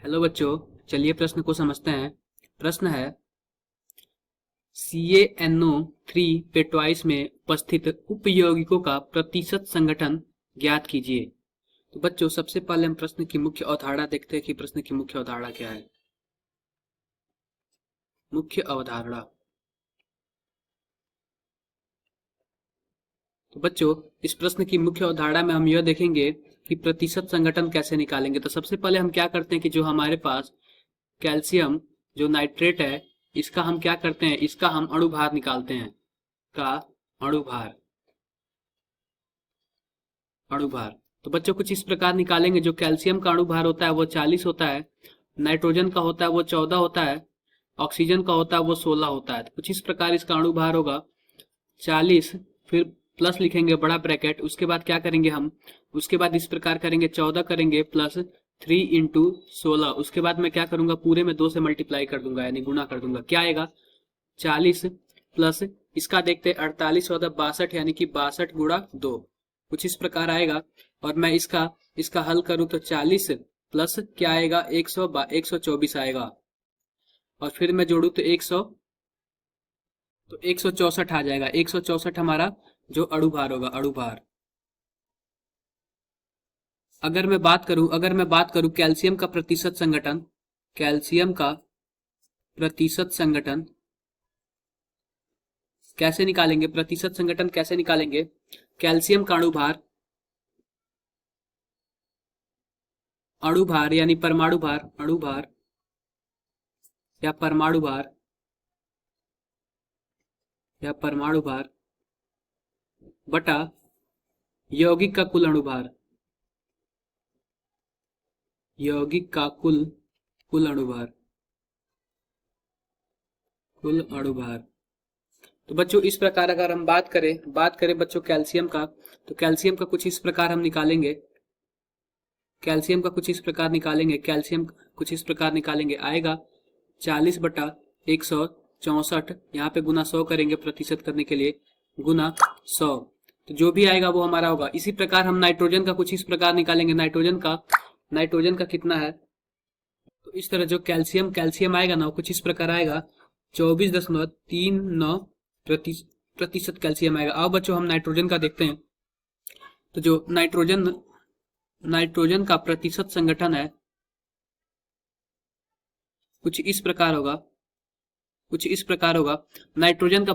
Hello बच्चों, चलिए प्रश्न को समझते हैं। प्रश्न है CaNO3 पेट्वाइस में उपस्थित उप यौगिकों का प्रतिशत संगठन ज्ञात कीजिए। तो बच्चों, सबसे पहले हम प्रश्न की मुख्य अवधारणा देखते हैं कि प्रश्न की मुख्य अवधारणा क्या है। मुख्य अवधारणा। तो बच्चों, इस प्रश्न की मुख्य अवधारणा में हम यह देखेंगे कि प्रतिशत संगठन कैसे निकालेंगे। तो सबसे पहले हम क्या करते हैं कि जो हमारे पास कैल्शियम जो नाइट्रेट है, इसका हम क्या करते हैं, इसका हम अणुभार निकालते हैं। का अणुभार अणुभार तो बच्चों कुछ इस प्रकार निकालेंगे। जो कैल्शियम का अणुभार होता है वो 40 होता है, नाइट्रोजन का होता है वो 14 होता है, ऑक्सीजन का होता है वो 16 होता है। तो कुछ इस प्रकार इसका अणुभार होगा 40, फिर प्लस लिखेंगे बड़ा ब्रैकेट। उसके बाद क्या करेंगे हम, उसके बाद इस प्रकार करेंगे 14 करेंगे प्लस 3 इंटू 16। उसके बाद मैं क्या करूंगा, पूरे में 2 से मल्टीप्लाई कर दूंगा, यानी गुना कर दूंगा। क्या आएगा 40 प्लस इसका देखते 48 होता 62, यानी कि 62 गुणा 2, कुछ इस प्रकार आएगा। और मैं इसका हल करूं तो 40 प्लस क्या आएगा 124 आएगा, और फिर मैं जोड़ू तो 164 आ जाएगा। 164 हमारा जो अणुभार होगा, अणुभार। अगर मैं बात करूं कैल्शियम का प्रतिशत संगठन, कैल्शियम का प्रतिशत संगठन कैसे निकालेंगे, प्रतिशत संगठन कैसे निकालेंगे। कैल्शियम का अणुभार यानी परमाणु भार, अणुभार या परमाणु भार बटा यौगिक का कुल अणुभार, यौगिक का कुल अणुभार, तो बच्चों इस प्रकार अगर हम बात करें बच्चों कैल्शियम का, तो कैल्शियम का कुछ इस प्रकार हम निकालेंगे। कैल्शियम कुछ इस प्रकार निकालेंगे, आएगा 40 बटा 164, यहाँ पे गुना 100 करेंगे प्रतिशत करने के लिए, गुना 100। तो जो भी आएगा वो हमारा होगा। इसी प्रकार हम नाइट्रोजन का कुछ इस प्रकार निकालेंगे। नाइट्रोजन का कितना है, तो इस तरह जो कैल्शियम आएगा ना, वो कुछ इस प्रकार आएगा 24.39 प्रतिशत कैल्शियम आएगा। अब बच्चों हम नाइट्रोजन का देखते हैं। तो जो नाइट्रोजन का प्रतिशत संगठन है कुछ इस प्रकार होगा। नाइट्रोजन का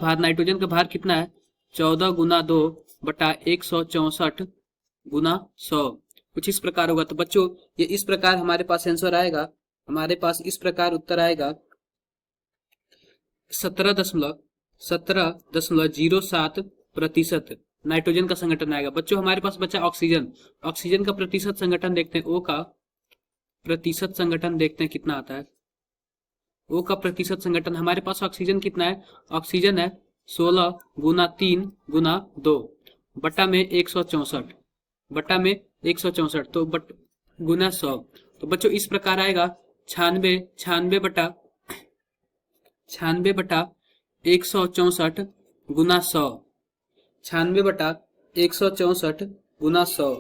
भार कितना है 14 गुना 2 बटा 164 गुना 100, कुछ इस प्रकार होगा। तो बच्चों ये इस प्रकार हमारे पास आंसर आएगा, हमारे पास इस प्रकार उत्तर आएगा 17.07 प्रतिशत नाइट्रोजन का संगठन आएगा। बच्चों हमारे पास बचा ऑक्सीजन का प्रतिशत संगठन देखते हैं। O का प्रतिशत संगठन देखते हैं कितना आता है। O का प्रतिशत संगठन हमारे पास ऑक्सीजन कितना है, ऑक्सीजन है 16 गुना 3 गुना 2 बटा में 164 तो गुना 100। तो बच्चों इस प्रकार आएगा 96 बटा 164 गुना 100, 96 बटा 164 गुना 100,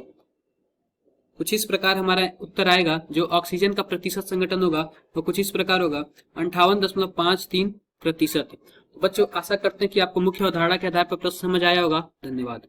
कुछ इस प्रकार हमारा उत्तर आएगा। जो ऑक्सीजन का प्रतिशत संगठन होगा वो कुछ इस प्रकार होगा 58.53 प्रतिशत। बच्चों आशा करते हैं कि आपको मुख्य अवधारणा के आधार पर प्रश्न समझ आया होगा। धन्यवाद।